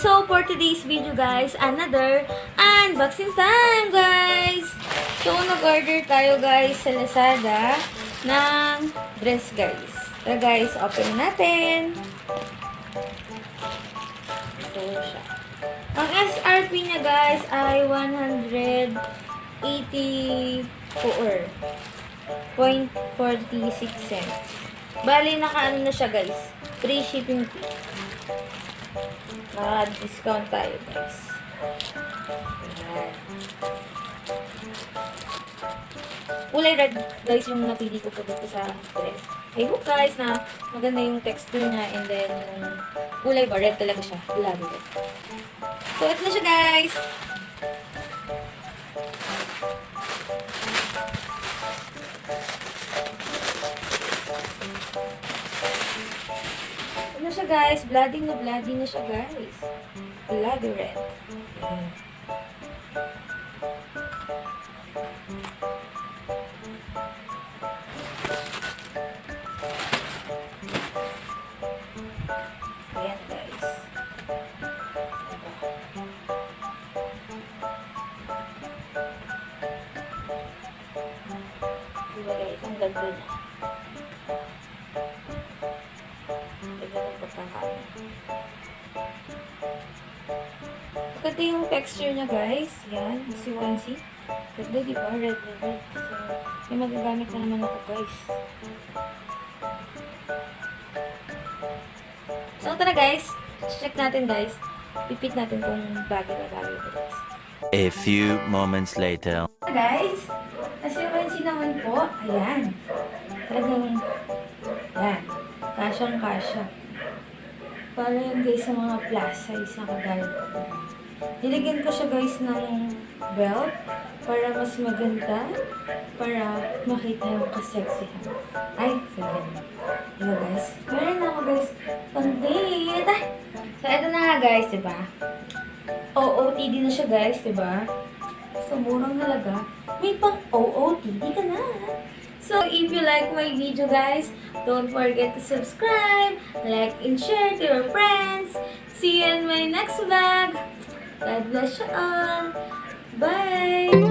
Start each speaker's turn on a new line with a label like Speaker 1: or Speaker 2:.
Speaker 1: So, for today's video, guys, another unboxing time, guys! So, nag-order tayo, guys, sa Lazada ng dress, guys. So, guys, open natin. So, siya. Ang SRP niya, guys, ay 184.46 cents. Bali, naka-ano na siya, guys. Free shipping fee. Naka-discount tayo, guys. Ayan. Kulay red, guys, yung napili ko po dito sa dress. I hope, guys, na maganda yung texture niya and then yung kulay ba, red talaga siya. Love it. So, ito na siya, guys. Ano siya, guys? Bloody na siya, guys. Bloody red. Ayan. Ayan, guys. Diba, guys? Ang ganda niya. Maganda yung texture niya, guys. Yan. As you can see. Ganda, diba? Red. So, may magagamit na naman ako, guys. So, tara, guys. Check natin, guys. Pipit natin kung bagay na bagay ito, guys.
Speaker 2: A few moments later.
Speaker 1: Guys, as you can see naman po, ayan. Talagang, ayan. Kasyang-kasya. Para yan, guys, sa mga plus size na kagaya ko. Nilagyan ko siya, guys, ng belt para mas maganda, para makita yung kaseksihan. Ay, sige. Diba, guys? Meron na ako, guys, pang-date. So, ito na nga, guys, diba? OOTD na siya, guys, diba? So, murang halaga. May pang-OOTD ka na. So, if you like my video, guys, don't forget to subscribe, like, and share to your friends. See you in my next vlog. God bless you all. Bye!